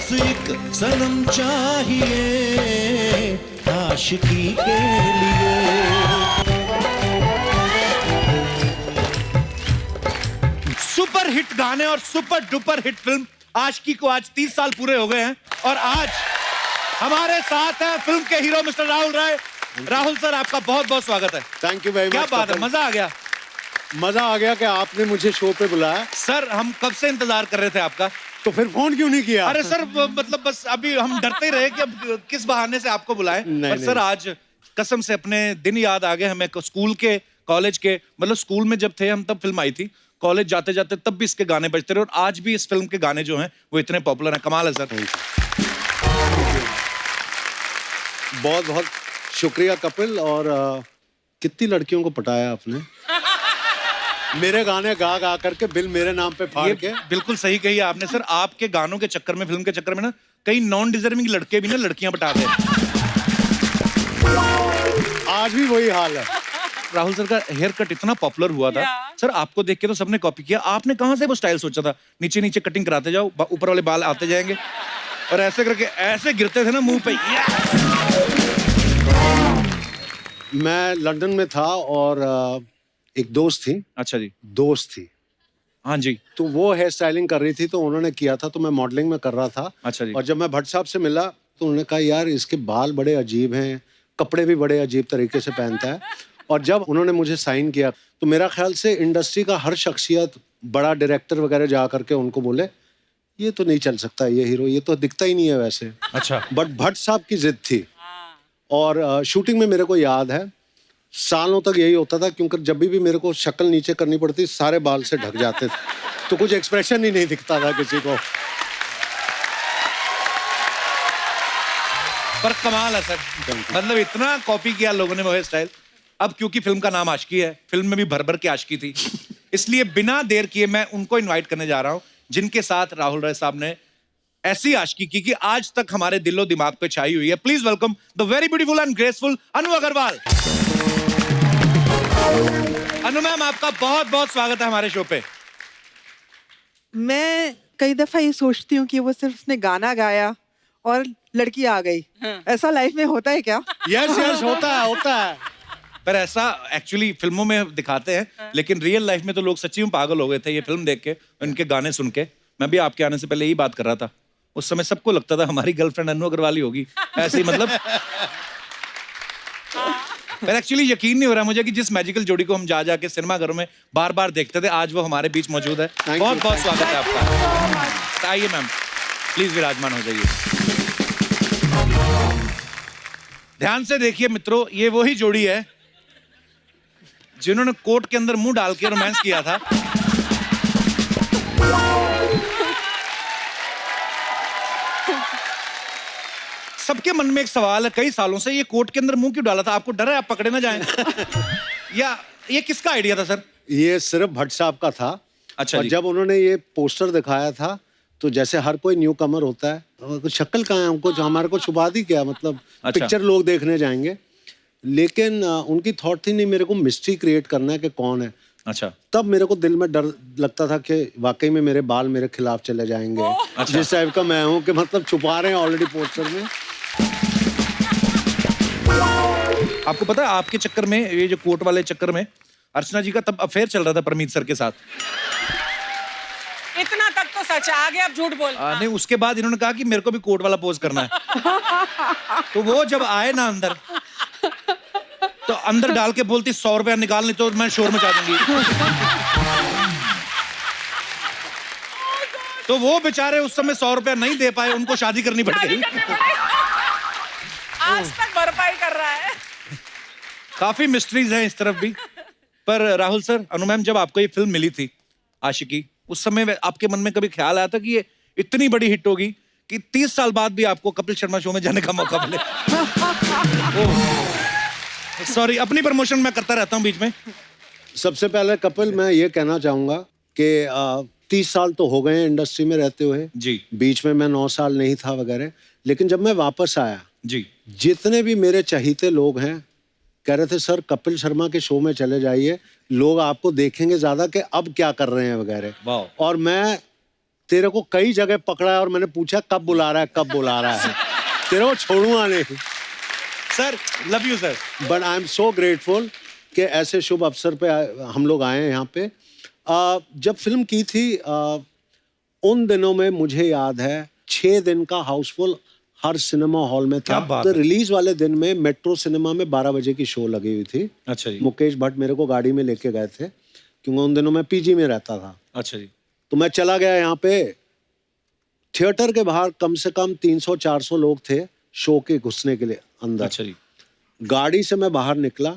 बस एक सनम चाहिए आशिकी के लिए। सुपर हिट गाने और सुपर डुपर हिट फिल्म आशिकी को आज 30 साल पूरे हो गए हैं और आज हमारे साथ हैं फिल्म के हीरो मिस्टर राहुल राय। राहुल सर, आपका बहुत बहुत स्वागत है। Thank you very much. क्या बात है, मजा आ गया। मजा आ गया कि आपने मुझे शो पे बुलाया। सर, हम कब से इंतजार कर रहे थे आपका। तो फिर फोन क्यों नहीं किया? अरे सर, मतलब बस अभी हम डरते ही रहे कि अब किस बहाने से आपको बुलाएं। पर सर, आज कसम से अपने दिन याद आ गए हमें, स्कूल के, कॉलेज के। मतलब स्कूल में जब थे हम तब फिल्म आई थी, कॉलेज जाते जाते तब भी इसके गाने बजते रहे और आज भी इस फिल्म के गाने जो हैं वो इतने पॉपुलर हैं। कमाल है सर। बहुत बहुत शुक्रिया कपिल। और कितनी लड़कियों को पटाया आपने मेरे गाने गा गा करके, बिल मेरे नाम पे फाड़ के। बिल्कुल सही कही आपने सर। आपके गानों के चक्कर में, फिल्म के चक्कर में ना, कई नॉन डिजर्विंग लड़के भी ना लड़कियां पटाते हैं। आज भी वही हाल है। राहुल सर का हेयर कट इतना पॉपुलर हुआ था सर, आपको देख के तो सबने कॉपी किया। आपने कहां से वो स्टाइल सोचा था? नीचे नीचे कटिंग कराते जाओ, ऊपर वाले बाल आते जाएंगे और ऐसे करके ऐसे गिरते थे ना मुंह पे। मैं लंदन में था और एक दोस्त थी। अच्छा जी। दोस्त थी, हाँ जी। तो वो हेयर स्टाइलिंग कर रही थी, तो उन्होंने किया था, तो मैं मॉडलिंग में कर रहा था। अच्छा जी। और जब मैं भट्ट साहब से मिला तो उन्होंने कहा, यार इसके बाल बड़े अजीब हैं, कपड़े भी बड़े अजीब तरीके से पहनता है। और जब उन्होंने मुझे साइन किया तो मेरा ख्याल से इंडस्ट्री का हर शख्सियत, बड़ा डायरेक्टर वगैरह जा करके उनको बोले, ये तो नहीं चल सकता, ये हीरो, ये तो दिखता ही नहीं है वैसे। अच्छा। बट भट्ट साहब की जिद थी। और शूटिंग में मेरे को याद है, सालों तक यही होता था, क्योंकि जब भी मेरे को शक्ल नीचे करनी पड़ती, सारे बाल से ढक जाते थे, तो कुछ एक्सप्रेशन ही नहीं दिखता था किसी को। पर कमाल है सर, मतलब इतना कॉपी किया लोगों ने वो हेयर स्टाइल। अब क्योंकि फिल्म का नाम आशिकी है, फिल्म में भी भर भर के आशिकी थी, इसलिए बिना देर किए मैं उनको इनवाइट करने जा रहा हूं जिनके साथ राहुल राय साहब ने ऐसी आशिकी की कि आज तक हमारे दिलो दिमाग पे छाई हुई है। Please welcome the very beautiful and graceful Anu Agrawal. Anu ma'am, आपका बहुत बहुत स्वागत है हमारे शो पे। मैं कई दफा ये सोचती हूँ कि वो सिर्फ उसने गाना गाया और लड़की आ गई। ऐसा लाइफ में होता है क्या? यस यस, होता है, होता है। पर ऐसा एक्चुअली फिल्मों में दिखाते हैं, लेकिन रियल लाइफ में तो लोग सच्ची में पागल हो गए थे ये फिल्म देख के, उनके गाने सुन के। मैं भी आपके आने से पहले यही बात कर रहा था। उस समय सबको लगता था हमारी गर्लफ्रेंड अनु अग्रवाल ही होगी, ऐसे ही मतलब। पर एक्चुअली यकीन नहीं हो रहा मुझे कि जिस मैजिकल जोड़ी को हम जा जाके सिनेमा घरों में बार बार देखते थे, आज वो हमारे बीच मौजूद है। बहुत बहुत स्वागत है आपका। आइए मैम, प्लीज विराजमान हो जाइए। ध्यान से देखिए मित्रों, ये वही जोड़ी है जिन्होंने कोर्ट के अंदर मुंह डाल के रोमांस किया था। सबके मन में एक सवाल है कई सालों से, ये कोर्ट के अंदर मुंह क्यों डाला था? आपको डर है आप पकड़े ना जाएं? या ये किसका आइडिया था सर? ये सिर्फ भट्ट साहब का था। अच्छा। और जब उन्होंने ये पोस्टर दिखाया था, तो जैसे हर कोई न्यू कमर होता है, शक्ल कहाँ है हमको, जो हमारे को छुपा दी क्या, मतलब अच्छा। पिक्चर लोग देखने जाएंगे। लेकिन उनकी थॉट थी नहीं, मेरे को मिस्ट्री क्रिएट करना है कि कौन है। अच्छा। तब मेरे को दिल में डर लगता था कि वाकई में मेरे बाल मेरे खिलाफ चले जाएंगे। अच्छा। जिस टाइप का मैं हूँ कि मतलब छुपा रहे हैं ऑलरेडी पोस्टर में। आपको पता है आपके चक्कर में, ये जो कोर्ट वाले चक्कर में, अर्चना जी का तब अफेयर चल रहा था परमीत सर के साथ। इतना तक तो सच है, आगे आप झूठ बोल। नहीं, उसके बाद इन्होंने कहा कि मेरे को भी कोर्ट वाला पोज करना है। तो वो जब आए ना अंदर, तो अंदर डाल के बोलती 100 रुपया निकाल, नहीं तो मैं शोर मचा दूंगी। तो वो बेचारे उस समय 100 रुपया नहीं दे पाए, उनको शादी करनी पड़ गई। आज तक भरपाई कर रहा है। काफी मिस्ट्रीज हैं इस तरफ भी। पर राहुल सर, अनु मैम, जब आपको ये फिल्म मिली थी आशिकी, उस समय आपके मन में कभी ख्याल आया था कि ये इतनी बड़ी हिट होगी कि 30 साल बाद भी आपको कपिल शर्मा शो में जाने का मौका मिले? सॉरी, अपनी प्रमोशन मैं करता रहता हूँ बीच में। सबसे पहले कपिल, मैं ये कहना चाहूंगा कि 30 साल तो हो गए इंडस्ट्री में रहते हुए जी। बीच में मैं 9 साल नहीं था वगैरह, लेकिन जब मैं वापस आया जी, जितने भी मेरे चहीते लोग हैं कह रहे थे, सर कपिल शर्मा के शो में चले जाइए, लोग आपको देखेंगे ज्यादा कि अब क्या कर रहे हैं वगैरह। वाह। और मैं तेरे को कई जगह पकड़ा है और मैंने पूछा कब बुला रहा है, कब बुला रहा है। तेरे को छोड़ूंगा नहीं। Sir, love you sir. But I am so grateful कि ऐसे शुभ अवसर पे हम लोग आए हैं यहाँ पे। जब फिल्म की थी उन दिनों में मुझे याद है 6 दिन का हाउसफुल हर सिनेमा हॉल में क्या था। बात तो है। रिलीज वाले दिन में मेट्रो सिनेमा में 12 बजे की शो लगी हुई थी। अच्छा जी। मुकेश भट्ट मेरे को गाड़ी में लेके गए थे क्योंकि उन दिनों मैं पीजी में रहता था। अच्छा जी। तो मैं चला गया यहाँ पे। थिएटर के बाहर कम से कम 300-400 लोग थे शो के घुसने के लिए अंदर। अच्छा जी। गाड़ी से मैं बाहर निकला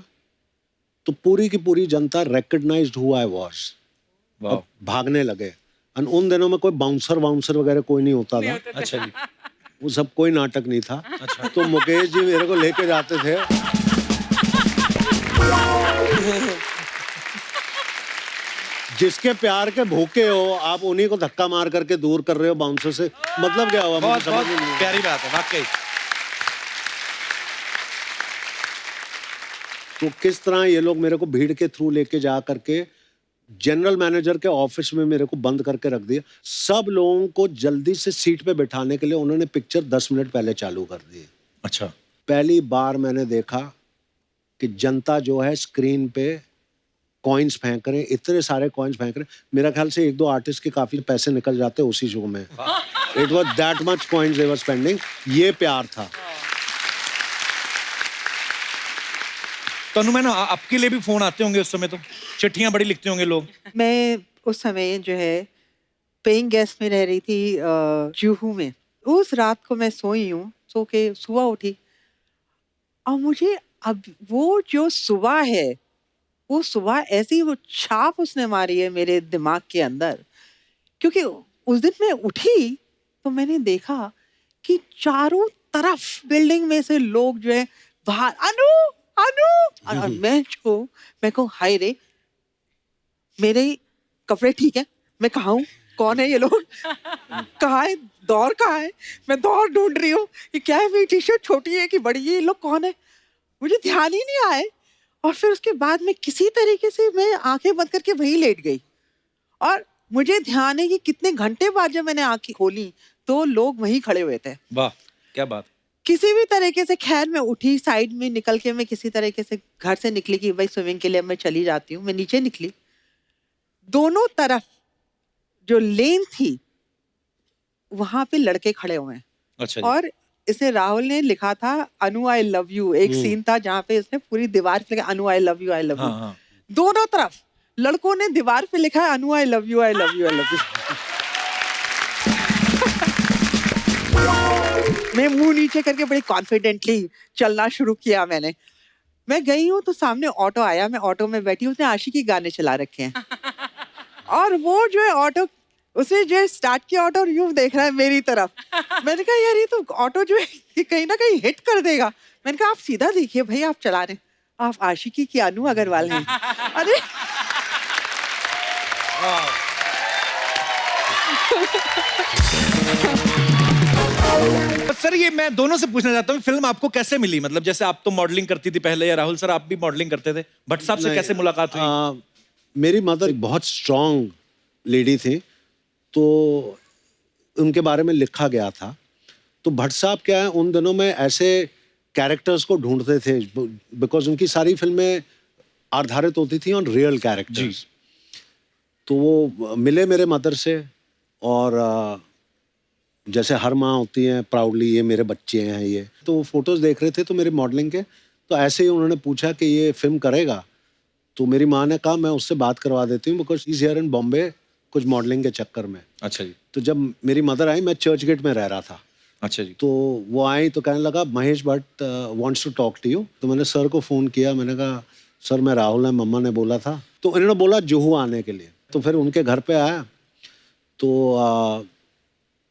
तो पूरी की पूरी जनता रिकग्नाइज्ड हु आई वाज। वाह। भागने लगे। और उन दिनों में कोई बाउंसर वगैरह कोई नहीं होता था। अच्छा जी। वो सब कोई नाटक नहीं था। अच्छा। तो मुकेश जी मेरे को लेके जाते थे। जिसके प्यार के भूखे हो आप उन्हीं को धक्का मार करके दूर कर रहे हो बाउंसर से, मतलब क्या हुआ? मुझे बहुत समझ बहुत में नहीं आया। प्यारी बात है वाकई। तो किस तरह ये लोग मेरे को भीड़ के थ्रू लेके जा करके जनरल मैनेजर के ऑफिस में मेरे को बंद करके रख दिया। सब लोगों को जल्दी से सीट पे बैठाने के लिए उन्होंने पिक्चर 10 मिनट पहले चालू कर दी। अच्छा। पहली बार मैंने देखा कि जनता जो है स्क्रीन पे कॉइन्स फेंक रहे हैं, इतने सारे कॉइन्स फेंक रहे हैं। मेरा ख्याल से 1-2 आर्टिस्ट के काफी पैसे निकल जाते उसी शो में। It was that much coins they were spending. ये प्यार था। तनु मैंने आपके लिए भी फोन आते होंगे उस समय, तो चिट्ठियां बड़ी लिखते होंगे लोग। मैं उस समय जो है पेइंग गेस्ट में रह रही थी जुहू में। उस रात को मैं सोई हूँ, सो के सुबह उठी और मुझे अब वो जो सुबह है, वो सुबह ऐसी वो छाप उसने मारी है मेरे दिमाग के अंदर। क्योंकि उस दिन मैं उठी तो मैंने देखा कि चारों तरफ बिल्डिंग में से लोग जो है बाहर अनु अनु, और मैं कहूँ हाय रे, मेरे कपड़े ठीक है, मैं कहाँ हूँ, कौन है ये लोग, कहाँ है, दौर कहाँ है, मैं दौर ढूंढ रही हूँ कि क्या है, मेरी टी शर्ट छोटी है कि बड़ी है, ये लोग कौन है, मुझे ध्यान ही नहीं आए। और फिर उसके बाद में किसी तरीके से मैं आंखें बंद करके वहीं लेट गई। और मुझे ध्यान है कि कितने घंटे बाद जब मैंने आंखें खोली तो लोग वहीं खड़े हुए थे। वाह क्या बात। किसी भी तरीके से खैर मैं उठी, साइड में निकल के मैं किसी तरीके से घर से निकली कि भाई स्विमिंग के लिए मैं चली जाती हूँ। मैं नीचे निकली, दोनों तरफ जो लेन थी वहां पे लड़के खड़े हुए हैं। अच्छा जी। और इसे राहुल ने लिखा था अनु आई लव यू। एक सीन था जहाँ पे इसने पूरी दीवार पे लिखा Anu I love you, I love you. हाँ हाँ। दोनों तरफ लड़कों ने दीवार पे लिखा है Anu I love you, I love you, I love you. मैं मुंह नीचे करके बड़ी कॉन्फिडेंटली चलना शुरू किया। मैं गई हूँ तो सामने ऑटो आया, मैं ऑटो में बैठी, उसने आशिकी गाने चला रखे हैं। और वो जो है ऑटो, उसने जो है स्टार्ट किया ऑटो और यूं देख रहा है मेरी तरफ। मैंने कहा यार ये तो ऑटो जो है कहीं ना कहीं हिट कर देगा। मैंने कहा आप सीधा देखिए भाई, आप चला रहे हैं, आप आशिकी की अनु अग्रवाल हैं। अरे सर ये मैं दोनों से पूछना चाहता हूँ, फिल्म आपको कैसे मिली? मतलब जैसे आप तो मॉडलिंग करती थी पहले, या राहुल सर आप भी मॉडलिंग करते थे, भट्ट साहब से कैसे मुलाकात हुई? मेरी मदर बहुत स्ट्रांग लेडी थी, तो उनके बारे में लिखा गया था। तो भट्ट साहब क्या है, उन दिनों में ऐसे कैरेक्टर्स को ढूंढते थे, बिकॉज उनकी सारी फिल्में आधारित होती थी ऑन रियल कैरेक्टर्स। तो वो मिले मेरे मदर से, और जैसे हर माँ होती है प्राउडली, ये मेरे बच्चे हैं ये। तो वो फोटोज देख रहे थे तो मेरे मॉडलिंग के, तो ऐसे ही उन्होंने पूछा कि ये फिल्म करेगा? तो मेरी माँ ने कहा मैं उससे बात करवा देती हूँ, because is here in Bombay कुछ मॉडलिंग के चक्कर में। अच्छा जी। तो जब मेरी मदर आई, मैं चर्च गेट में रह रहा था। अच्छा जी। तो वो आई तो कहने लगा Mahesh Bhatt wants to talk to you. तो मैंने सर को फ़ोन किया, मैंने कहा सर मैं राहुल है, मम्मा ने बोला था। तो उन्होंने बोला जुहू आने के लिए। तो फिर उनके घर पे आया तो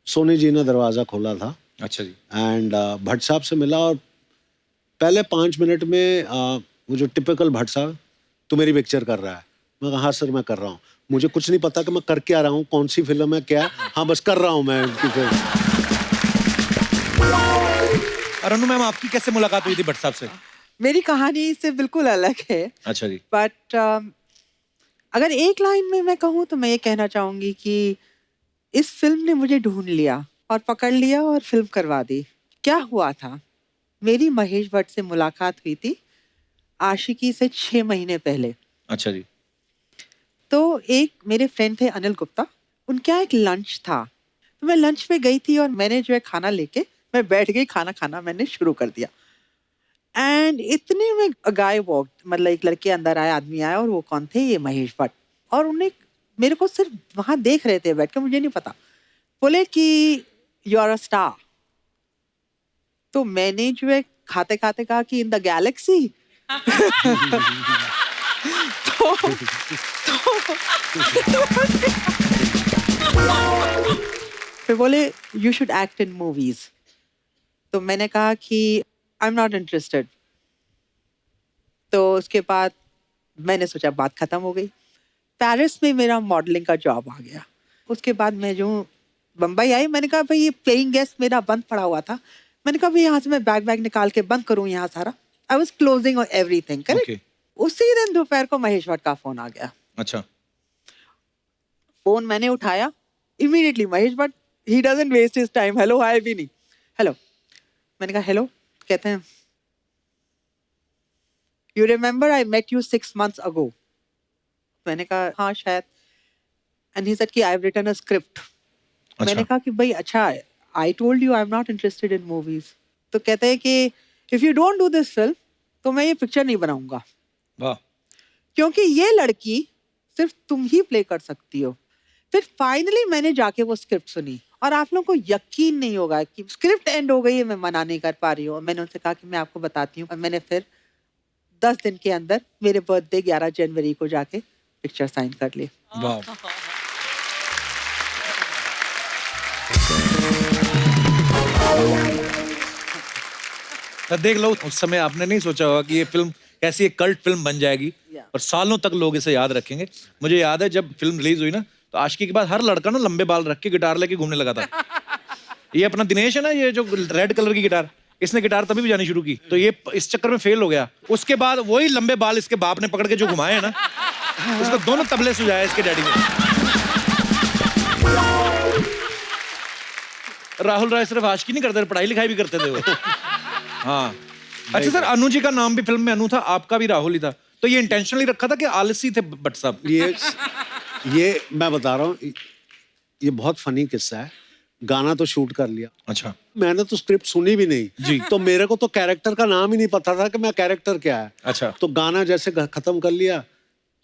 सोनी जी ने दरवाज़ा खोला था। अच्छा जी। एंड भट्ट साहब से मिला, और पहले 5 मिनट में वो जो टिपिकल भट्ट साहब, तो मेरी पिक्चर कर रहा है। मैं कहा हाँ सर मैं कर रहा हूँ, मुझे कुछ नहीं पता कि मैं कर क्या रहा हूँ, कौन सी फिल्म है क्या है, हाँ बस कर रहा हूँ मैं उनकी फिल्म। और अनु मैम आपकी कैसे मुलाकात हुई थी भट्ट साहब से? मेरी कहानी इससे बिल्कुल अलग है। अच्छा जी। बट अगर एक लाइन में मैं कहूँ तो मैं ये कहना चाहूंगी कि इस फिल्म ने मुझे ढूंढ लिया और पकड़ लिया और फिल्म करवा दी। क्या हुआ था, मेरी महेश भट्ट से मुलाकात हुई थी आशिकी से 6 महीने पहले। अच्छा जी। तो एक मेरे फ्रेंड थे अनिल गुप्ता, उनके यहाँ एक लंच था, तो मैं लंच पे गई थी और मैंने जो है खाना लेके मैं बैठ गई, खाना खाना मैंने शुरू कर दिया। एंड इतने में गाय वॉक, मतलब एक लड़के अंदर आए, आदमी आया, और वो कौन थे, ये महेश भट्ट। और उन्हें मेरे को सिर्फ वहां देख रहे थे बैठ के, मुझे नहीं पता। बोले कि यू आर अ स्टार। तो मैंने जो है खाते खाते कहा कि इन द गैलेक्सी। फिर बोले you should act in movies. तो मैंने कहा कि आई एम नॉट इंटरेस्टेड। तो उसके बाद मैंने सोचा बात खत्म हो गई। पेरिस में मेरा मॉडलिंग का जॉब आ गया। उसके बाद मैं जो बम्बई आई, मैंने कहा भाई ये पेइंग गेस्ट मेरा बंद पड़ा हुआ था, मैंने कहा भाई यहाँ से मैं बैग निकाल के बंद करूँ यहाँ सारा। I was closing on everything, correct. उसी दिन दोपहर को महेश भट्ट का फोन आ गया। अच्छा। फोन मैंने उठाया, immediately Mahesh Bhatt, he doesn't waste his time, hello hi भी नहीं, हेलो। मैंने कहा हेलो। कहते हैं you remember I met you 6 months ago। मैंने कहा हाँ शायद। एंड ही सेड कि I have written a script. मैंने कहा कि भाई अच्छा, I told you I am not interested in movies. तो कहते हैं कि if you don't do this film तो मैं ये पिक्चर नहीं बनाऊंगा। वाह। क्योंकि ये लड़की सिर्फ तुम ही प्ले कर सकती हो। फिर फाइनली मैंने जाके वो स्क्रिप्ट सुनी, और आप लोगों को यकीन नहीं होगा कि स्क्रिप्ट एंड हो गई है, मैं मना नहीं कर पा रही हूँ। मैंने उनसे कहा कि मैं आपको बताती हूँ, और मैंने फिर 10 दिन के अंदर मेरे बर्थडे 11 जनवरी को जाके पिक्चर साइन कर ली। वाह। देख लो, उस समय आपने नहीं सोचा होगा कि ये फिल्म कैसी एक कल्ट फिल्म बन जाएगी और सालों तक लोग इसे याद रखेंगे। मुझे याद है जब फिल्म रिलीज हुई ना, तो आशिकी के बाद हर लड़का ना लंबे बाल रख के गिटार लेके घूमने लगा था। ये अपना दिनेश है ना, ये जो रेड कलर की गिटार, इसने गिटार तभी बजानी शुरू की, तो ये इस चक्कर में फेल हो गया। उसके बाद वही लंबे बाल इसके बाप ने पकड़ के जो घुमाए हैं ना, उसको दोनों तबले सुझाए इसके डैडी ने। राहुल राय सिर्फ आशिकी नहीं करते थे, पढ़ाई लिखाई भी करते थे वो। हाँ। अच्छा सर, अनु जी का नाम भी फिल्म में अनु था, आपका भी राहुल ही था, तो ये इंटेंशनली रखा था कि आलसी थे भट्ट साहब? ये मैं बता रहा हूँ, ये बहुत फनी किस्सा है। गाना तो शूट कर लिया। अच्छा। मैंने तो स्क्रिप्ट सुनी भी नहीं जी, तो मेरे को तो कैरेक्टर का नाम ही नहीं पता था कि मैं कैरेक्टर क्या है। अच्छा। तो गाना जैसे खत्म कर लिया,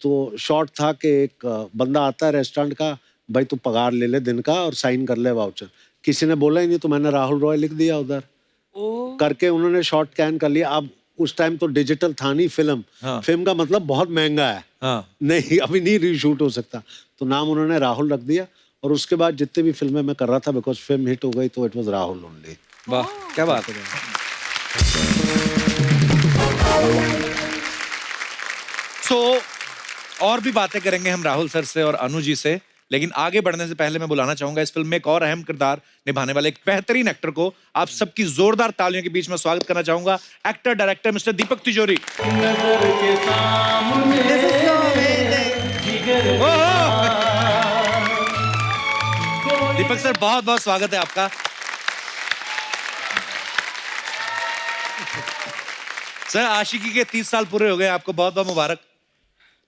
तो शॉट था कि एक बंदा आता है रेस्टोरेंट का, भाई तू पगार ले ले दिन का और साइन कर ले वाउचर। किसी ने बोला ही नहीं, तो मैंने राहुल रॉय लिख दिया उधर करके, उन्होंने शॉट कैन कर लिया। अब उस टाइम तो डिजिटल था नहीं फिल्म। हाँ। फिल्म का मतलब बहुत महंगा है। हाँ। नहीं, अभी नहीं रीशूट हो सकता, तो नाम उन्होंने राहुल रख दिया। और उसके बाद जितने भी फिल्में मैं कर रहा था, बिकॉज फिल्म हिट हो गई, तो इट वाज राहुल ओनली। वाह, क्या बात है। सो और भी बातें करेंगे हम राहुल सर से और अनु जी से, लेकिन आगे बढ़ने से पहले मैं बुलाना चाहूंगा इस फिल्म में एक और अहम किरदार निभाने वाले एक बेहतरीन एक्टर को आप सबकी जोरदार तालियों के बीच में स्वागत करना चाहूंगा। एक्टर डायरेक्टर मिस्टर दीपक तिजोरी। दीपक सर, बहुत बहुत स्वागत है आपका। सर, आशिकी के 30 साल पूरे हो गए, आपको बहुत बहुत मुबारक।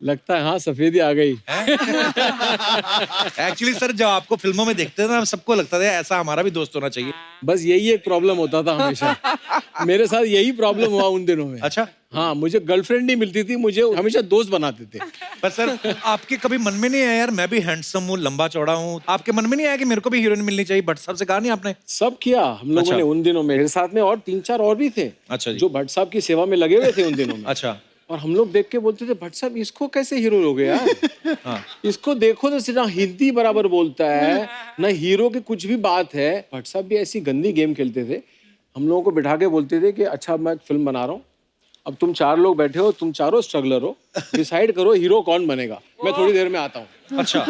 लगता है हाँ, सफेदी आ गई। एक्चुअली सर, जब आपको फिल्मों में देखते थे ना, सबको लगता था ऐसा हमारा भी दोस्त होना चाहिए। बस यही एक प्रॉब्लम होता था हमेशा। मेरे साथ यही प्रॉब्लम हुआ उन दिनों में। अच्छा। हाँ, मुझे गर्लफ्रेंड नहीं मिलती थी, मुझे हमेशा दोस्त बनाते थे। पर सर, आपके कभी मन में नहीं आया यार मैं भी हैंडसम हूँ, लंबा चौड़ा हूँ, आपके मन में नहीं आया कि मेरे को भी हीरोइन मिलनी चाहिए? भट्ट साहब से कहा नहीं आपने? सब किया हम लोगों ने उन दिनों में। मेरे साथ में और 3-4 और भी थे। अच्छा। जो भट्ट साहब की सेवा में लगे हुए थे उन दिनों में। अच्छा। और हम लोग देख के बोलते थे, भट्ट साहब इसको कैसे हीरो लोगे यार? हाँ। इसको देखो तो ना हिंदी बराबर बोलता है, ना हीरो की कुछ भी बात है। भट्ट साहब भी ऐसी गंदी गेम खेलते थे। हम लोगों को बिठा के बोलते थे कि अच्छा मैं फिल्म बना रहा हूँ, अब तुम 4 लोग बैठे हो, तुम चारों स्ट्रगलर हो, डिसाइड करो हीरो कौन बनेगा, मैं थोड़ी देर में आता हूँ। अच्छा।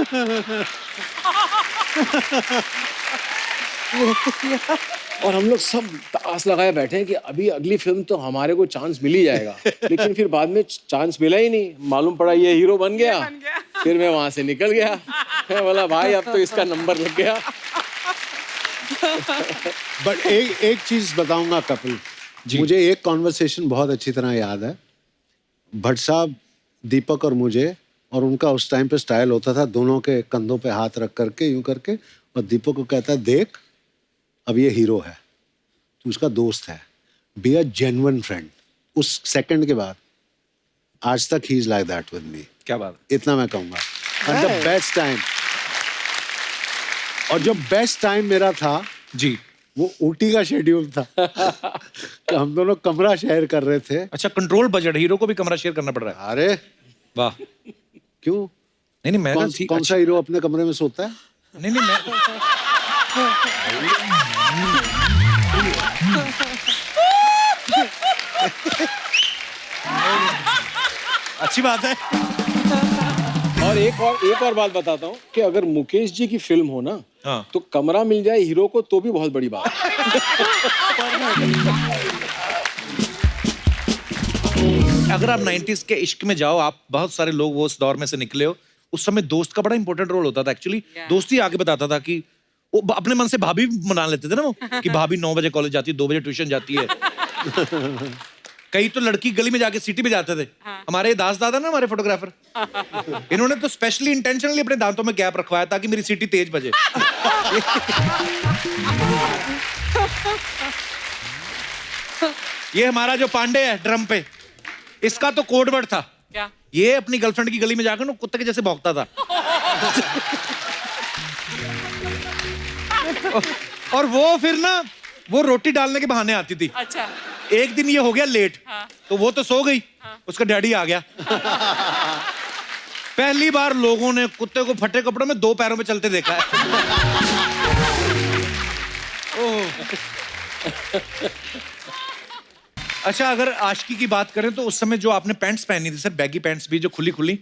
और हम लोग सब आस लगाए बैठे हैं कि अभी अगली फिल्म तो हमारे को चांस मिल ही जाएगा, लेकिन फिर बाद में चांस मिला ही नहीं। मालूम पड़ा ये हीरो बन गया। फिर मैं वहां से निकल गया। मैं बोला भाई अब तो इसका नंबर लग गया। बट एक चीज बताऊंगा कपिल, मुझे एक कॉन्वर्सेशन बहुत अच्छी तरह याद है। भट्ट साहब, दीपक और मुझे, और उनका उस टाइम पे स्टाइल होता था दोनों के कंधों पे हाथ रख करके यूं करके, और दीपक को कहता है देख अब ये हीरो है, तू उसका दोस्त है, बी अ जेन्युइन फ्रेंड। उस सेकंड के बाद आज तक he is like that with me. क्या बात, इतना मैं कहूंगा। एंड द बेस्ट टाइम, और जो बेस्ट टाइम मेरा था जी, वो ऊटी का शेड्यूल था। कि हम दोनों कमरा शेयर कर रहे थे। अच्छा, कंट्रोल बजट, हीरो को भी कमरा शेयर करना पड़ रहा है। अरे वाह। क्यों? नहीं मैं कौन सा हीरो अपने कमरे में सोता है? नहीं मैं अच्छी बात है। और एक और बात बताता हूँ कि अगर मुकेश जी की फिल्म हो ना, हाँ। तो कमरा मिल जाए हीरो को तो भी बहुत बड़ी बात है। अगर आप 90s के इश्क में जाओ, आप बहुत सारे लोग वो उस दौर में से निकले हो। उस समय दोस्त का बड़ा इंपॉर्टेंट रोल होता था एक्चुअली। दोस्ती आगे बताता था कि वो अपने मन से भाभी मना लेते थे ना वो, कि भाभी 9 बजे कॉलेज जाती है, 2 बजे ट्यूशन जाती है। कई तो लड़की गली में जाके सिटी पे जाते थे। हमारे दास दादा ना, हमारे फोटोग्राफर, इन्होंने तो स्पेशली इंटेंशनली अपने दांतों में गैप रखवाया ताकि मेरी सिटी तेज बजे। ये हमारा जो पांडे है ड्रम पे, इसका तो कोड वर्ड था क्या? ये अपनी गर्लफ्रेंड की गली में जाकर ना कुत्ते के जैसे भौंकता था। और वो फिर ना वो रोटी डालने के बहाने आती थी। अच्छा। एक दिन ये हो गया लेट, हाँ। तो वो तो सो गई, उसका डैडी आ गया। पहली बार लोगों ने कुत्ते को फटे कपड़ों में 2 पैरों में चलते देखा है। अच्छा, अगर आशिकी की बात करें तो उस समय जो आपने पैंट्स पहनी थी सर, बैगी पैंट्स भी जो खुली खुली,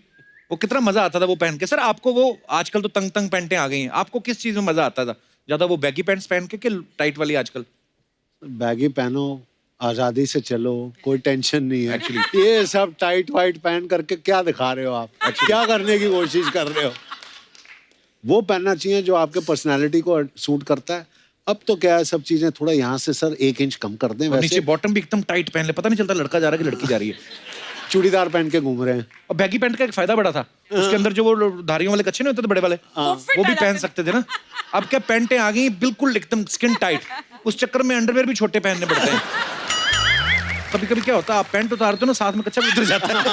वो कितना मजा आता था वो पहन के। सर आपको वो, आजकल तो तंग तंग पैंटें आ गई हैं, आपको किस चीज में मजा आता था ज्यादा, वो बैगी पैंट्स पहन के कि टाइट वाली आजकल? बैगी पहनो, आजादी से चलो, कोई टेंशन नहीं है। एक्चुअली ये सब टाइट वाइट पहन करके क्या दिखा रहे हो आप? क्या करने की कोशिश कर रहे हो? वो पहनना चाहिए जो आपके पर्सनालिटी को सूट करता है। अब तो क्या है, सब चीजें थोड़ा यहाँ से सर 1 इंच कम कर दें। नीचे वैसे बॉटम भी एकदम टाइट पहन ले, पता नहीं चलता लड़का जा रहा है कि लड़की जा रही है। चूड़ीदार पहन के घूम रहे हैं। और बैगी पैंट का एक फायदा बड़ा था, उसके अंदर जो वो धारियों वाले कच्छे नहीं होते थे बड़े वाले, वो भी पहन सकते थे ना। अब क्या पैंटें आ गई बिल्कुल एकदम स्किन टाइट, उस चक्कर में अंडरवेयर भी छोटे पहनने पड़ते हैं। कभी कभी क्या होता है, आप पैंट उतारते हो ना, साथ में कच्चा भी उतर जाता है।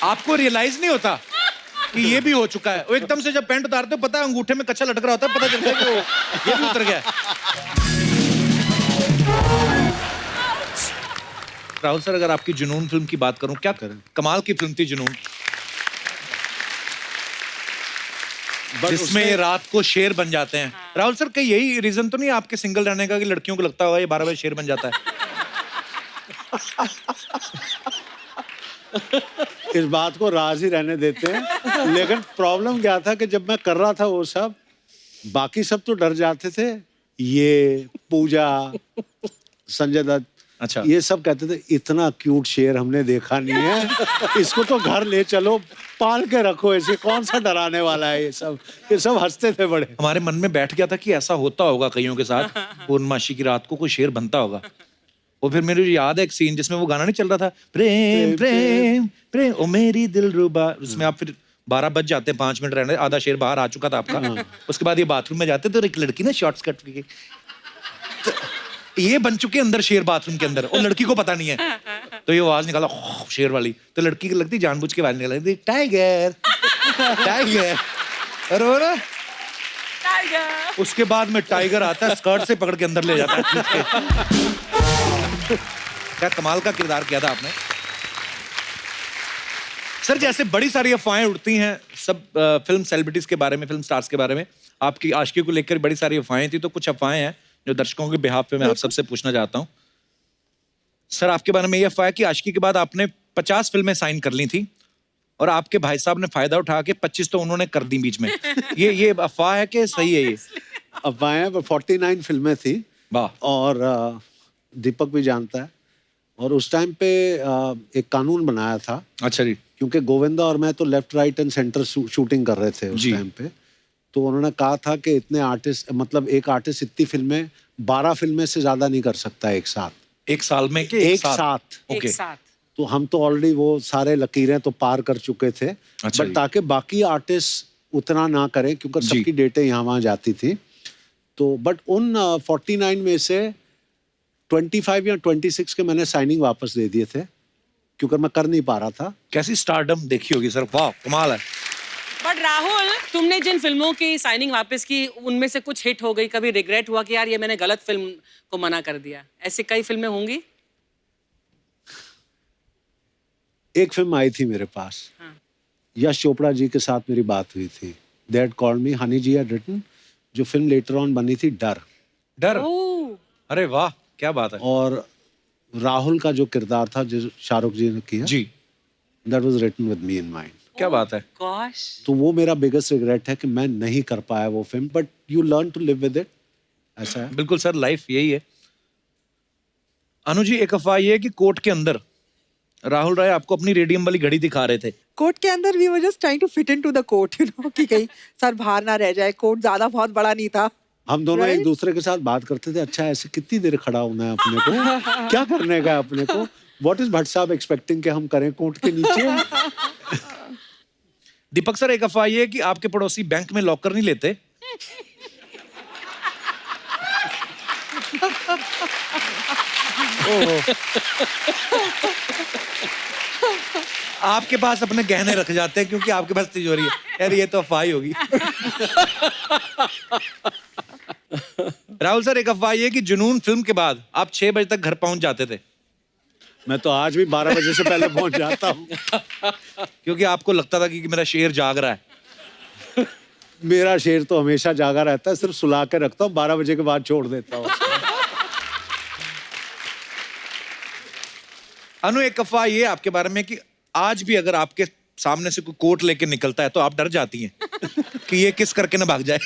आपको रियलाइज नहीं होता कि ये भी हो चुका है। वो एकदम से जब पैंट उतारते हो, पता है अंगूठे में कच्चा लटक रहा होता है, पता चलता है कि वो ये भी उतर गया। राहुल सर, अगर आपकी जुनून फिल्म की बात करूं, क्या कमाल की फिल्म थी जुनून, जिसमें रात को शेर बन जाते हैं। राहुल सर, कहीं यही रीजन तो नहीं है आपके सिंगल रहने का कि लड़कियों को लगता होगा ये 12 बजे शेर बन जाता है? इस बात को राज ही रहने देते हैं। लेकिन प्रॉब्लम क्या था कि जब मैं कर रहा था वो सब, बाकी सब तो डर जाते थे। ये पूजा, संजय दत्त, अच्छा, ये सब कहते थे इतना क्यूट शेर हमने देखा नहीं है, इसको तो घर ले चलो, पाल के रखो, ऐसे कौन सा डराने वाला है। ये सब हंसते थे बड़े। हमारे मन में बैठ गया था कि ऐसा होता होगा कईयों के साथ, पूर्णमासी की रात को कोई शेर बनता होगा। और फिर मेरे याद है एक सीन जिसमें वो गाना नहीं चल रहा था, प्रेम प्रेम प्रेम ओ मेरी दिलरुबा, उसमें आप फिर 12 बज जाते हैं, 5 मिनट रहने, आधा शेर बाहर आ चुका था आपका। उसके बाद ये बाथरूम में जाते तो एक लड़की ना शॉर्ट्स कट के, ये बन चुके अंदर शेर बाथरूम के अंदर, और लड़की को पता नहीं है, तो ये आवाज निकाला शेर वाली, तो लड़की की लगती जानबूझ के आवाज निकालती टाइगर टाइगर, और वो ना टाइगर। उसके बाद में टाइगर आता है, स्कर्ट से पकड़ के अंदर ले जाता है। क्या कमाल का किरदार किया था आपने सर। जैसे बड़ी सारी अफवाहें उड़ती हैं सब फिल्म सेलिब्रिटीज के बारे में, फिल्म स्टार्स के बारे में, आपकी आशिकी को लेकर बड़ी सारी अफवाहें थी, तो कुछ अफवाहें हैं जो दर्शकों के बिहाफ पे मैं आप सबसे पूछना चाहता हूं। सर, आपके बारे में ये अफवाह है कि आशिकी के बाद आपने 50 फिल्में साइन कर ली थी, और आपके भाई साहब ने फायदा उठा के 25 तो उन्होंने कर दी बीच में। ये अफवाह है कि सही है ये? अफवाहें, 49 फिल्में थी। वाह। और दीपक भी जानता है। और उस टाइम पे एक कानून बनाया था। अच्छा जी। क्योंकि गोविंदा और मैं तो left right and centre shooting कर रहे थे उस टाइम पे। तो उन्होंने कहा था कि इतने आर्टिस्ट, मतलब एक आर्टिस्ट इतनी फिल्में 12 फिल्में से ज्यादा नहीं कर सकता एक साथ। एक साल में कि एक साथ? ओके। तो हम तो ऑलरेडी वो सारे लकीरें तो पार कर चुके थे। अच्छा बट ताकि बाकी आर्टिस्ट उतना ना करें, क्योंकि सबकी डेटें यहाँ वहाँ जाती थी। तो बट उन 49 में से 25 या 26 के मैंने साइनिंग वापस दे दिए थे, क्योंकि मैं कर नहीं पा रहा था। कैसी स्टारडम देखी होगी सर, वाह कमाल है। बट राहुल, तुमने जिन फिल्मों की साइनिंग वापस की उनमें से कुछ हिट हो गई, कभी रिग्रेट हुआ कि यार ये मैंने गलत फिल्म को मना कर दिया? ऐसी कई फिल्में होंगी। एक फिल्म आई थी मेरे पास, यश चोपड़ा जी के साथ मेरी बात हुई थी। They had called me, Honey ji had written, जो फिल्म लेटर ऑन बनी थी डर। अरे वाह, क्या बात है। और राहुल का जो किरदार था जो शाहरुख जी ने किया जी, that was written with me in mind. क्या बात है। गॉश। तो वो मेरा बिगेस्ट रिग्रेट है कि मैं नहीं कर पाया वो film, but you learn to live with it. ऐसा है। बिल्कुल सर, लाइफ यही है। अनु जी, एक अफवाह ये है कि कोर्ट के अंदर राहुल राय आपको अपनी रेडियम वाली घड़ी दिखा रहे थे। कोर्ट के अंदर we were just trying to fit into the court, you know, कि कहीं सर बाहर ना रह जाए। कोर्ट ज्यादा बहुत बड़ा नहीं था। हम दोनों एक दूसरे के साथ बात करते थे, अच्छा ऐसे कितनी देर खड़ा होना है अपने को, क्या करने का है अपने को, व्हाट इज भट्ट साहब एक्सपेक्टिंग कि हम करें कोर्ट के नीचे। दीपक सर, एक अफवाह ये है कि आपके पड़ोसी बैंक में लॉकर नहीं लेते। आपके पास अपने गहने रख जाते हैं क्योंकि आपके पास तिजोरी है। यार ये तो अफवाह ही होगी। राहुल सर, एक अफवाह ये कि जुनून फिल्म के बाद आप 6 बजे तक घर पहुंच जाते थे। मैं तो आज भी 12 बजे से पहले पहुंच जाता हूँ। क्योंकि आपको लगता था कि मेरा शेर जाग रहा है। मेरा शेर तो हमेशा जागा रहता है, सिर्फ सुला के रखता हूँ, 12 बजे के बाद छोड़ देता हूँ। अनु, एक अफवाह ये आपके बारे में कि आज भी अगर आपके सामने से कोई कोट लेके निकलता है तो आप डर जाती हैं कि ये किस करके ना भाग जाए।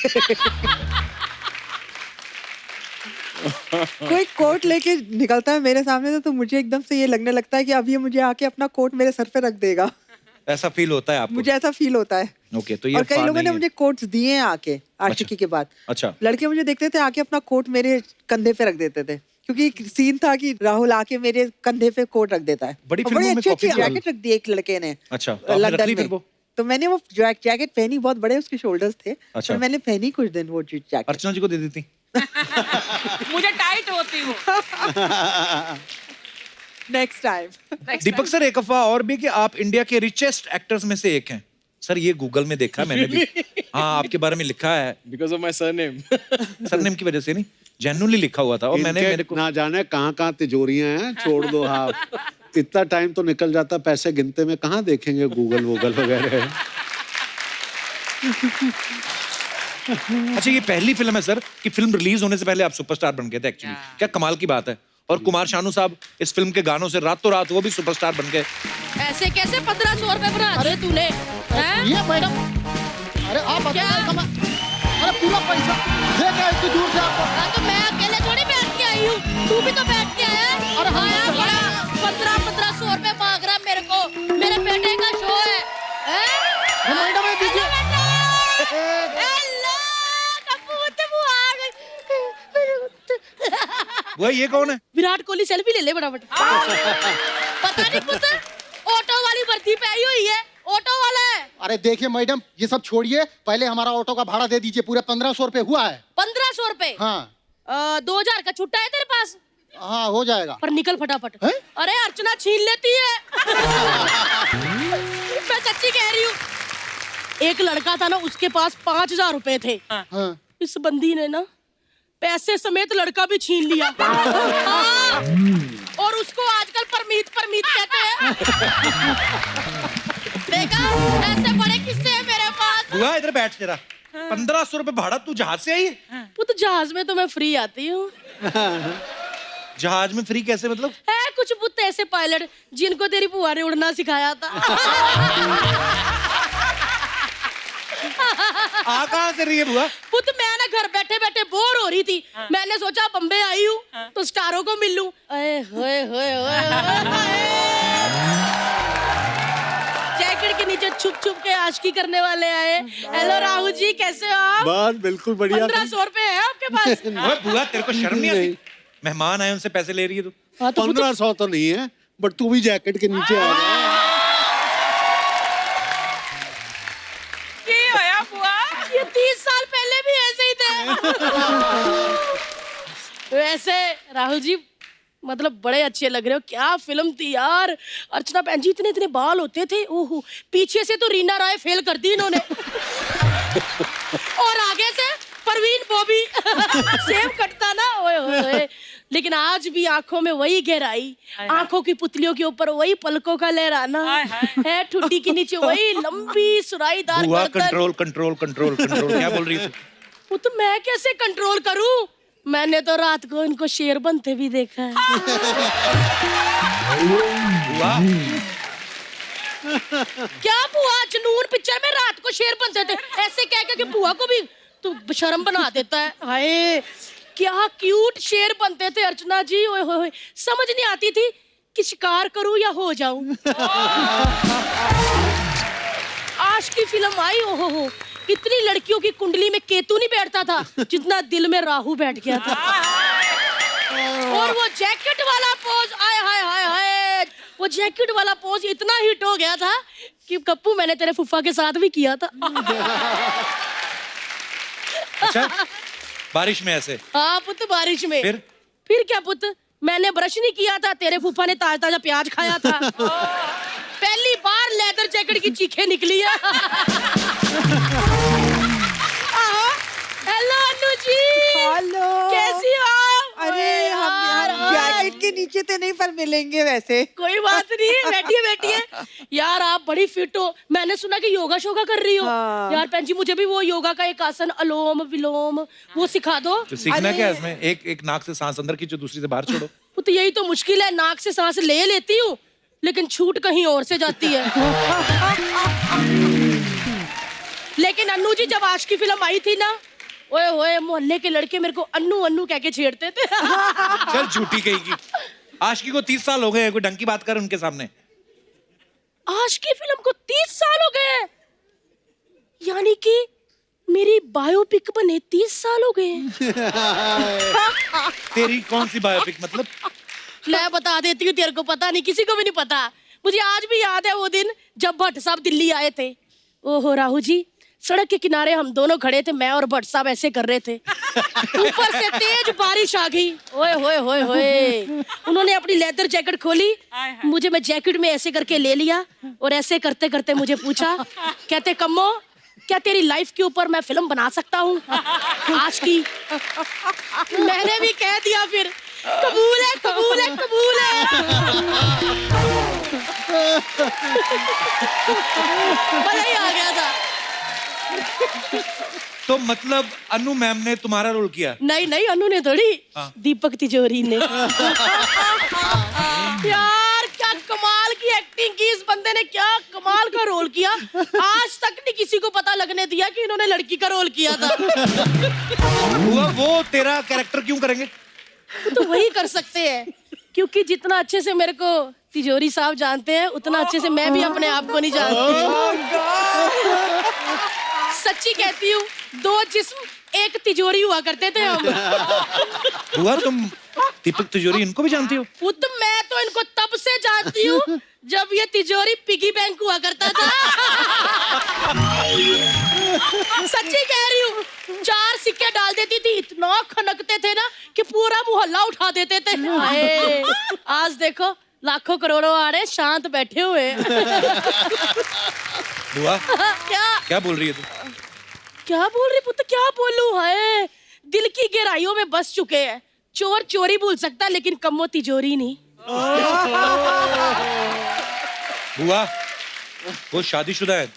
कोई कोट लेके निकलता है मेरे सामने से तो मुझे एकदम से ये लगने लगता है कि अब ये मुझे आके अपना कोट मेरे सर पे रख देगा। ऐसा फील होता है आपको? मुझे ऐसा फील होता है। ओके, तो ये और कई लोगों ने है। मुझे कोट्स दिए हैं आके आशिकी के बाद। अच्छा। लड़के मुझे देखते थे आके अपना कोट मेरे कंधे पे रख देते थे, क्योंकि एक सीन था कि राहुल आके मेरे कंधे पे कोट रख देता है। बड़ी और फिल्मों में अच्छी कॉपी जैकेट रख दी एक लड़के ने। अच्छा, तो आपने रख लंदन ली फिर में। वो? तो मैंने वो जैकेट पहनी, बहुत बड़े उसके शोल्डर्स थे। अच्छा। और मैंने पहनी कुछ दिन वो जैकेट। अर्चना जी को दे देती। मुझे टाइट होती हूँ। Next time. दीपक सर, एक अफवाह और भी कि आप इंडिया के रिचेस्ट एक्टर्स में से एक हैं। सर ये गूगल में देखा मैंने भी। हाँ, आपके बारे में लिखा है। Because of my surname. Surname की वजह से नहीं, जेन्युइनली लिखा हुआ था। और मैंने मेरे को ना जाने कहाँ तिजोरियां हैं, छोड़ दो। हाँ, इतना टाइम तो निकल जाता पैसे गिनते में, कहाँ देखेंगे गूगल वूगल वगैरह। अच्छा, ये पहली फिल्म है सर कि फिल्म रिलीज होने से पहले आप सुपरस्टार बन गए थे एक्चुअली। क्या कमाल की बात है। और कुमार शानू साहब इस फिल्म के गानों से रातों रात वो भी सुपरस्टार बन गए। ऐसे कैसे 1500 रुपए बना दिए तूने? ये मैडम, अरे आप बताओ, अरे पूरा पैसा दे क्या इतनी दूर से आपको? हाँ, तो मैं अकेले थोड़ी बैठ के आई हूँ, तू भी तो बैठ के आया है। अरे हाँ, आया बड़ा 1500 रुपए मांग रहा मेरे को, मेरे बेटे का शो है। मैडम ये दीजिए। वो ये कौन है? विराट कोहली सेल्फी ले ले फटाफट। पता नहीं पुत्र, ऑटो वाली वर्दी पे आई हुई है, ऑटो वाला है। अरे देखिए मैडम, ये सब छोड़िए, पहले हमारा ऑटो का भाड़ा दे दीजिए। पूरे 1500 रुपए हुआ है। 1500 रुपए? हाँ 2000 का छुट्टा है तेरे पास? हाँ हो जाएगा। पर निकल फटाफट। है? अरे अर्चना छीन लेती है। मैं सच्ची कह रही हूँ। एक लड़का था ना, उसके पास 5000 रुपए थे। हाँ। इस बंदी ने ना पैसे समेत लड़का भी छीन लिया। हाँ। और उसको आजकल परमीत कहते हैं। देखा, ऐसे बड़े किस्से हैं मेरे पास। बुआ इधर बैठ जरा। 1500 रुपए भाड़ा, तू जहाज से आई है? वो तो जहाज में तो मैं फ्री आती हूँ। जहाज में फ्री कैसे मतलब? है कुछ पुत ऐसे पायलट जिनको तेरी बुआ ने उड़ना सिखाया था। आ कहाँ से रही है बुआ? पुत मैं ना घर बैठे बैठे बोर हो रही थी। मैंने सोचा बम्बे आई हूँ तो स्टारों को मिल लूं। अरे होए होए होए जैकेट के नीचे छुप छुप के आशिकी करने वाले आए। हेलो राहुल जी, कैसे हो आप? बस बिल्कुल बढ़िया। 1500 रुपए है आपके पास? ओए बुआ, तेरे को शर्म नहीं आती? मेहमान आए, उनसे पैसे ले रही है तू? 1500 तो नहीं है, बट तू भी जैकेट के नीचे आ जा। ये 30 साल पहले भी ऐसे ही थे। वैसे राहुल जी मतलब बड़े अच्छे लग रहे हो। क्या फिल्म थी यार। अर्चना बहन जी इतने इतने बाल होते थे। ओहो, पीछे से तो रीना राय फेल कर दी इन्होंने। और आगे से परवीन बॉबी सेम कटता ना। ओए ओए, लेकिन आज भी आंखों में वही गहराई, आंखों की पुतलियों के ऊपर वही पलकों का लहराना है, ठुड्डी के नीचे वही लंबी सुराईदार बुआ, गर्दन। कंट्रोल कंट्रोल कंट्रोल कंट्रोल, क्या बोल रही है तू? वो तो मैं कैसे कंट्रोल करूं? मैंने तो रात को इनको शेर बनते भी देखा है। बुआ, क्या बुआ, जनून पिक्चर में रात को शेर बनते थे? ऐसे कह के बुआ को भी तू शर्म बना देता है। हाय क्या क्यूट शेर बनते थे अर्चना जी। ओए होए होए, समझ नहीं आती थी कि शिकार करूं या हो जाऊं। आज की फिल्म आई, ओहो हो, इतनी लड़कियों की कुंडली में केतु नहीं बैठता था जितना दिल में राहु बैठ गया था। और वो जैकेट वाला पोज, आय हाय हाय हाय, वो जैकेट वाला पोज इतना हिट हो गया था कि कप्पू मैंने तेरे फुफ्फा के साथ भी किया था। अच्छा, बारिश में ऐसे? हाँ पुत, बारिश में। फिर क्या पुत, मैंने ब्रश नहीं किया था, तेरे फूफा ने ताजा ताजा प्याज खाया था। पहली बार लेदर जैकेट की चीखें निकली है। हेलो अनु जी, हेलो, कैसी हो आप? अरे हम जैकेट के नीचे तो नहीं, पर मिलेंगे वैसे। कोई बात नहीं, बैठिए बैठिए। यार आप बड़ी फिट हो, मैंने सुना कि योगा शोगा कर रही हो। हाँ। यार बहन जी मुझे भी वो योगा का एक आसन अलोम विलोम वो सिखा दो। तो सीखना क्या है इसमें? एक नाक से सांस अंदर खींचो, दूसरी से बाहर छोड़ो। तो यही तो मुश्किल है, नाक से सांस ले लेती हूँ लेकिन छूट कहीं और से जाती है। लेकिन अन्नू जी जब आज की फिल्म आई थी ना, ओए होए, मोहल्ले के लड़के मेरे को अन्नू अन्नू कह के छेड़ते थे। चल झूठी कहेगी। आशिकी को 30 साल हो गए, कोई ढंग की बात कर उनके सामने। आज की फिल्म को 30 साल हो गए, यानी कि मेरी बायोपिक बने 30 साल हो गए। तेरी कौन सी बायोपिक मतलब? मैं बता देती हूँ, तेरे को पता नहीं, किसी को भी नहीं पता। मुझे आज भी याद है वो दिन जब भट्ट साहब दिल्ली आए थे। ओहो राहु जी, सड़क के किनारे हम दोनों खड़े थे, मैं और भट्ट साहब ऐसे कर रहे थे, ऊपर से तेज बारिश आ गई। ओए होए होए होए, उन्होंने अपनी लेदर जैकेट खोली, मुझे मैं जैकेट में ऐसे करके ले लिया और ऐसे करते करते मुझे पूछा, कहते कम्मो क्या तेरी लाइफ के ऊपर मैं फिल्म बना सकता हूँ आज की? मैंने भी कह दिया फिर, कबूल है कबूल है कबूल है। मजा ही आ गया था। तो मतलब अनु मैम ने तुम्हारा रोल किया? नहीं नहीं, अनु ने थोड़ी, दीपक तिजोरी ने। यार क्या कमाल की एक्टिंग की इस बंदे ने, क्या कमाल का रोल किया। आज तक नहीं किसी को पता लगने दिया कि इन्होंने लड़की का रोल किया था। वो तेरा कैरेक्टर क्यों करेंगे? तो वही कर सकते हैं, क्योंकि जितना अच्छे से मेरे को तिजोरी साहब जानते हैं उतना अच्छे से मैं भी अपने आप को नहीं जानती। सच्ची कहती हूँ, 2 जिस्म एक तिजोरी हुआ करते थे हम। हुआ तुम दीपक तिजोरी इनको भी जानती हो? तो मैं तो इनको तब से जानती हूँ जब ये तिजोरी पिगी बैंक हुआ करता था। सच्ची कह रही हूँ, 4 सिक्के डाल देती थी, इतना खनकते थे ना कि पूरा मोहल्ला उठा देते थे। आज देखो लाखों करोड़ों आ रहे, शांत बैठे हुए। बुआ क्या क्या बोल रही है तू? क्या बोल रही पुत्र, क्या बोलूं? हाय, दिल की गहराइयों में बस चुके हैं। चोर चोरी भूल सकता लेकिन कम्मो तिजोरी नहीं। बुआ वो शादीशुदा है,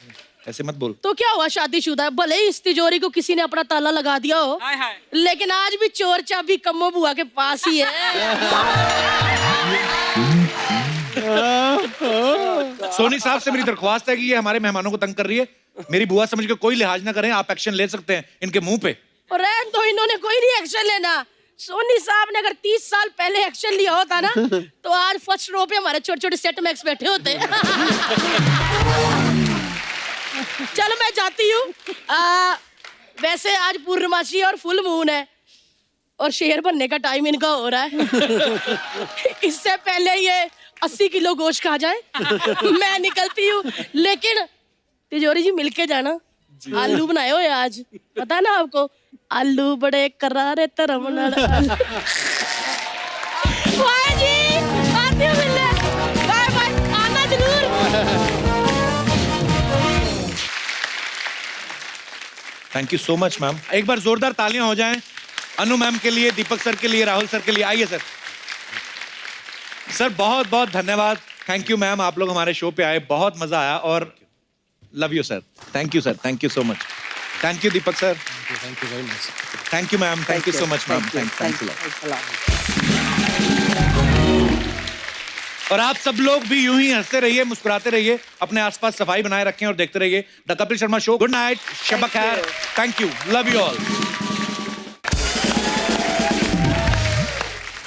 ऐसे मत बोल। तो क्या हुआ, शादीशुदा है, भले ही इस तिजोरी को किसी ने अपना ताला लगा दिया हो, लेकिन आज भी चोर चाबी कम्मो बुआ के पास ही है। सोनी साहब से मेरी दरख्वास्त है कि ये हमारे मेहमानों को तंग कर रही है, मेरी बुआ समझ के कोई लिहाज ना करें, आप एक्शन ले सकते हैं इनके मुंह पे। और रहन दो, इन्होंने कोई नहीं एक्शन लेना। सोनी साहब ने अगर 30 साल पहले एक्शन लिया होता ना तो आज फर्स्ट रो पे हमारे छोटे छोटे सेट मैक्स बैठे होते। चलो मैं जाती हूँ। वैसे आज पूर्णमासी और फुल मून है और शेर बनने का टाइम इनका हो रहा है। इससे पहले ये 80 किलो गोश्त खा जाए मैं निकलती हूँ। लेकिन तिजोरी जी मिलके जाना, आलू बनाए हुए आज, पता है ना आपको, आलू बड़े करारे तरम नाल। वाह जी, आती हूँ मिलने। बाय बाय, आना जरूर। Thank you so much ma'am. एक बार जोरदार तालियां हो जाएं अनु मैम के लिए, दीपक सर के लिए, राहुल सर के लिए। आइए सर। सर बहुत बहुत धन्यवाद। थैंक यू मैम, आप लोग हमारे शो पे आए, बहुत मजा आया और love you sir. Thank you sir, thank you so much. Thank you Deepak sir. Thank you very much. Thank you ma'am, thank you so much ma'am. Thank you. और आप सब लोग भी यूं ही हंसते रहिए, मुस्कुराते रहिए, अपने आसपास सफाई बनाए रखें और देखते रहिए the Kapil Sharma show. Good night, शब खैर, thank you, love you all.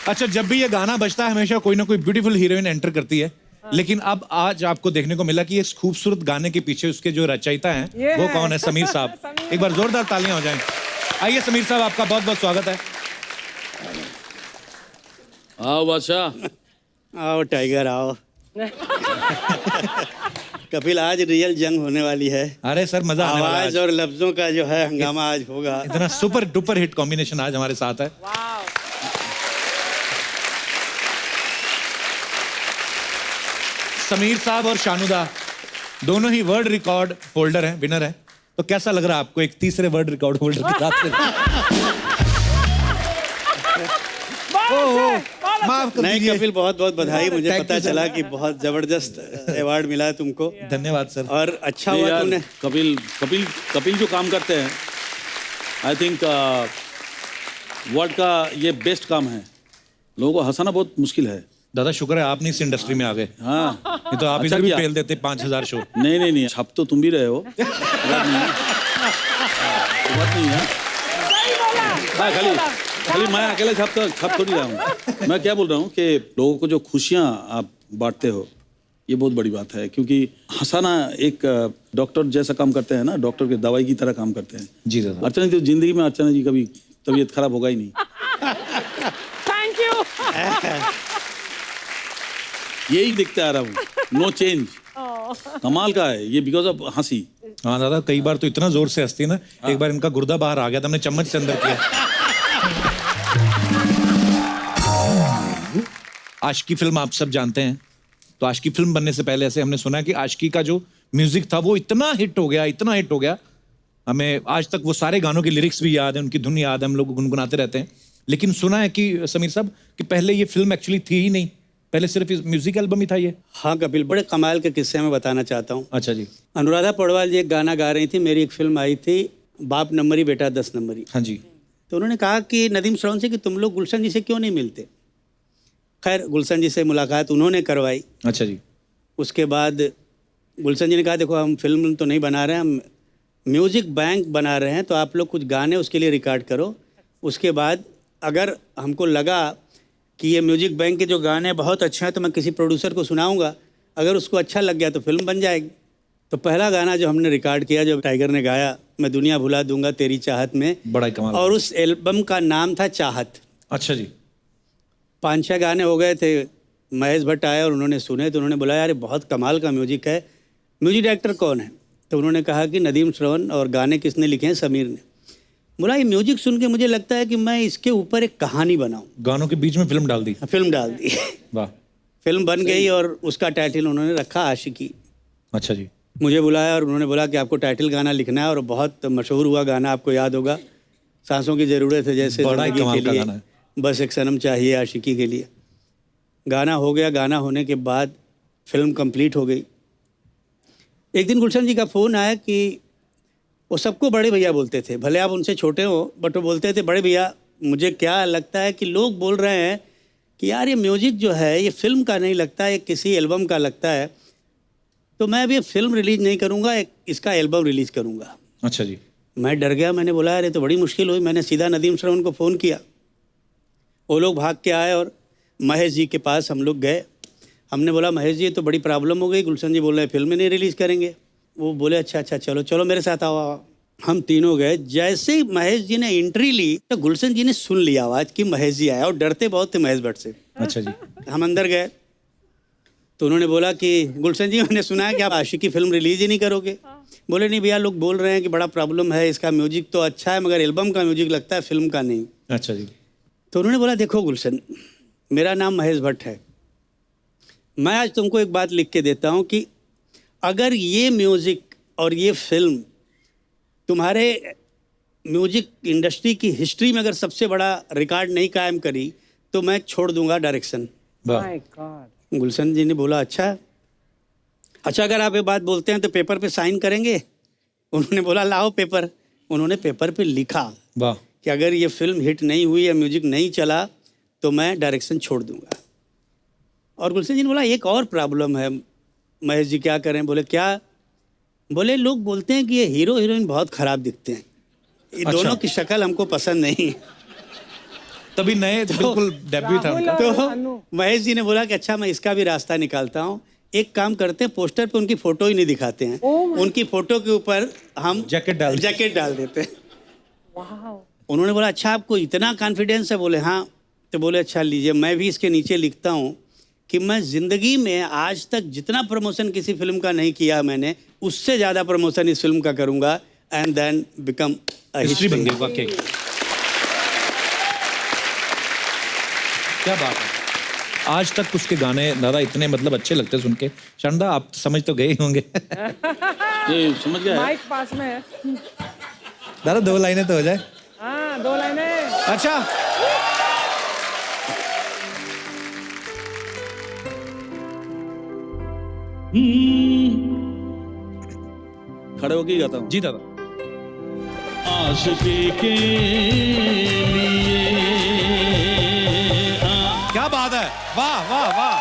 अच्छा, जब भी ये गाना बजता है हमेशा कोई ना कोई ब्यूटीफुल हीरोइन एंटर करती है, लेकिन अब आज आपको देखने को मिला कि इस खूबसूरत गाने के पीछे उसके जो रचयिता हैं वो कौन है? समीर साहब। एक बार जोरदार तालियां हो जाएं। आइए समीर साहब, आपका बहुत बहुत स्वागत है। आओ बादशाह। आओ टाइगर आओ। कपिल, आज रियल जंग होने वाली है। अरे सर, मजा आने वाला है आवाज और लफ्जों का जो है हंगामा आज होगा। इतना सुपर डुपर हिट कॉम्बिनेशन आज हमारे साथ है। समीर साहब और शानुदा दोनों ही वर्ल्ड रिकॉर्ड होल्डर हैं, विनर हैं। तो कैसा लग रहा है आपको एक तीसरे वर्ल्ड रिकॉर्ड होल्डर के साथ? माफ कर नहीं दीजिए। कपिल, बहुत बहुत बधाई। मुझे Thank पता you, sir. चला कि बहुत जबरदस्त अवार्ड मिला है तुमको। धन्यवाद सर। और अच्छा नहीं हुआ यार, तुमने। कपिल कपिल कपिल जो काम करते हैं, आई थिंक वर्ल्ड का ये बेस्ट काम है। लोगों को हंसाना बहुत मुश्किल है। दादा शुक्र है आप नहीं इस इंडस्ट्री में आ गए, हाँ, नहीं तो आप अच्छा इधर भी किया। फेल देते 5000 शो। नहीं नहीं नहीं, छाप तो तुम भी रहे हो। बात नहीं है। बात नहीं है। हाँ, खाली मैं अकेले छाप थोड़ी रहा हूँ। मैं क्या बोल रहा हूँ कि लोगों को जो खुशियाँ आप बांटते हो, ये बहुत बड़ी बात है। क्योंकि हंसाना एक डॉक्टर जैसा काम करते हैं ना, डॉक्टर के दवाई की तरह काम करते हैं। जी दादा। अर्चना जी, जिंदगी में अर्चना जी कभी तबीयत खराब होगा ही नहीं। Thank you. यही देखते आ रहा हूँ, नो चेंज। कमाल का है ये, बिकॉज ऑफ हंसी। हाँ दादा, कई बार तो इतना जोर से हंसती ना, एक बार इनका गुर्दा बाहर आ गया था, हमने चम्मच से अंदर किया। आशिकी फिल्म आप सब जानते हैं, तो आशिकी फिल्म बनने से पहले ऐसे हमने सुना कि आशिकी का जो म्यूजिक था वो इतना हिट हो गया, इतना हिट हो गया, हमें आज तक वो सारे गानों के लिरिक्स भी याद है, उनकी धुन याद है, हम लोग गुनगुनाते रहते हैं। लेकिन सुना है कि समीर साहब कि पहले ये फिल्म एक्चुअली थी ही नहीं, पहले सिर्फ म्यूजिक एल्बम ही था ये। हाँ कपिल, बड़े कमाल के किस्से मैं बताना चाहता हूँ। अच्छा जी। अनुराधा पौडवाल जी एक गाना गा रही थी, मेरी एक फिल्म आई थी बाप नंबरी बेटा 10 नंबरी। हाँ जी। तो उन्होंने कहा कि नदीम श्रवण से कि तुम लोग गुलशन जी से क्यों नहीं मिलते। खैर गुलशन जी से मुलाकात उन्होंने करवाई। अच्छा जी। उसके बाद गुलशन जी ने कहा देखो हम फिल्म तो नहीं बना रहे हैं, हम म्यूज़िक बैंक बना रहे हैं, तो आप लोग कुछ गाने उसके लिए रिकॉर्ड करो। उसके बाद अगर हमको लगा कि ये म्यूज़िक बैंक के जो गाने बहुत अच्छे हैं तो मैं किसी प्रोड्यूसर को सुनाऊंगा, अगर उसको अच्छा लग गया तो फिल्म बन जाएगी। तो पहला गाना जो हमने रिकॉर्ड किया, जो टाइगर ने गाया, मैं दुनिया भुला दूंगा तेरी चाहत में, बड़ा ही कमाल। और उस एल्बम का नाम था चाहत। अच्छा जी। 5-6 गाने हो गए थे। महेश भट्ट आए और उन्होंने सुने तो उन्होंने बोला यार ये बहुत कमाल का म्यूजिक है, म्यूजिक डायरेक्टर कौन है? तो उन्होंने कहा कि नदीम श्रवण, और गाने किसने लिखे हैं? समीर ने। बोला ये म्यूजिक सुन के मुझे लगता है कि मैं इसके ऊपर एक कहानी बनाऊं। गानों के बीच में फिल्म डाल दी। फिल्म डाल दी। वाह। फिल्म बन गई और उसका टाइटल उन्होंने रखा आशिकी। अच्छा जी। मुझे बुलाया और उन्होंने बोला कि आपको टाइटल गाना लिखना है, और बहुत मशहूर हुआ गाना, आपको याद होगा, सांसों की ज़रूरत है जैसे बड़ा ही जिंदगी कमाल के का लिए, गाना है। बस एक सनम चाहिए आशिकी के लिए। गाना हो गया। गाना होने के बाद फिल्म कंप्लीट हो गई। एक दिन गुलशन जी का फ़ोन आया कि वो सबको बड़े भैया बोलते थे, भले आप उनसे छोटे हो, बट वो बोलते थे बड़े भैया। मुझे क्या लगता है कि लोग बोल रहे हैं कि यार ये म्यूजिक जो है ये फिल्म का नहीं लगता, ये किसी एल्बम का लगता है, तो मैं अभी फिल्म रिलीज नहीं करूँगा, इसका एल्बम रिलीज करूँगा। अच्छा जी। मैं डर गया, मैंने बोला यार ये तो बड़ी मुश्किल हुई। मैंने सीधा नदीम श्रवण को फ़ोन किया, वो लोग भाग के आए और महेश जी के पास हम लोग गए। हमने बोला महेश जी ये तो बड़ी प्रॉब्लम हो गई, गुलशन जी बोल रहे हैं फिल्म नहीं रिलीज़ करेंगे। वो बोले अच्छा चलो चलो मेरे साथ आओ। हम तीनों गए। जैसे ही महेश जी ने एंट्री ली तो गुलशन जी ने सुन लिया आवाज़ कि महेश जी आया, और डरते बहुत थे महेश भट्ट से। अच्छा जी। हम अंदर गए तो उन्होंने बोला कि गुलशन जी मैंने सुना है कि आप आशिकी फिल्म रिलीज ही नहीं करोगे। बोले नहीं भैया, लोग बोल रहे हैं कि बड़ा प्रॉब्लम है, इसका म्यूजिक तो अच्छा है मगर एल्बम का म्यूजिक लगता है, फिल्म का नहीं। अच्छा जी। तो उन्होंने बोला देखो गुलशन, मेरा नाम महेश भट्ट है, मैं आज तुमको एक बात लिख के देता हूँ कि अगर ये म्यूज़िक और ये फिल्म तुम्हारे म्यूजिक इंडस्ट्री की हिस्ट्री में अगर सबसे बड़ा रिकॉर्ड नहीं कायम करी तो मैं छोड़ दूंगा डायरेक्शन। गुलशन जी ने बोला अच्छा अगर आप ये बात बोलते हैं तो पेपर पे साइन करेंगे। उन्होंने बोला लाओ पेपर। उन्होंने पेपर पे लिखा कि अगर ये फिल्म हिट नहीं हुई या म्यूजिक नहीं चला तो मैं डायरेक्शन छोड़ दूंगा। और गुलशन जी ने बोला एक और प्रॉब्लम है महेश जी, क्या करें? बोले क्या? बोले लोग बोलते हैं कि ये हीरो हीरोइन बहुत खराब दिखते हैं, ये दोनों की शक्ल हमको पसंद नहीं। तभी नए बिल्कुल डेब्यू था उनका। तो महेश जी ने बोला कि अच्छा मैं इसका भी रास्ता निकालता हूँ, एक काम करते हैं पोस्टर पे उनकी फोटो ही नहीं दिखाते हैं, उनकी फोटो के ऊपर हम जैकेट डाल देते हैं। उन्होंने बोला अच्छा आपको इतना कॉन्फिडेंस है? बोले हाँ। तो बोले अच्छा लीजिए, मैं भी इसके नीचे लिखता हूँ कि मैं ज़िंदगी में आज तक जितना प्रमोशन किसी फिल्म का नहीं किया मैंने, उससे ज़्यादा प्रमोशन इस फिल्म का करूँगा and then become a history. वाकई क्या बात है। आज तक उसके गाने दादा इतने मतलब अच्छे लगते सुन के। शानदा आप समझ तो गए ही होंगे। ये समझ गया माइक पास में है। दादा 2 लाइनें तो हो जाए। हाँ 2 लाइनें। अच्छा खड़े होके गाता हूँ जी दादा। आशिकी के लिए क्या बात है, वाह वाह वाह।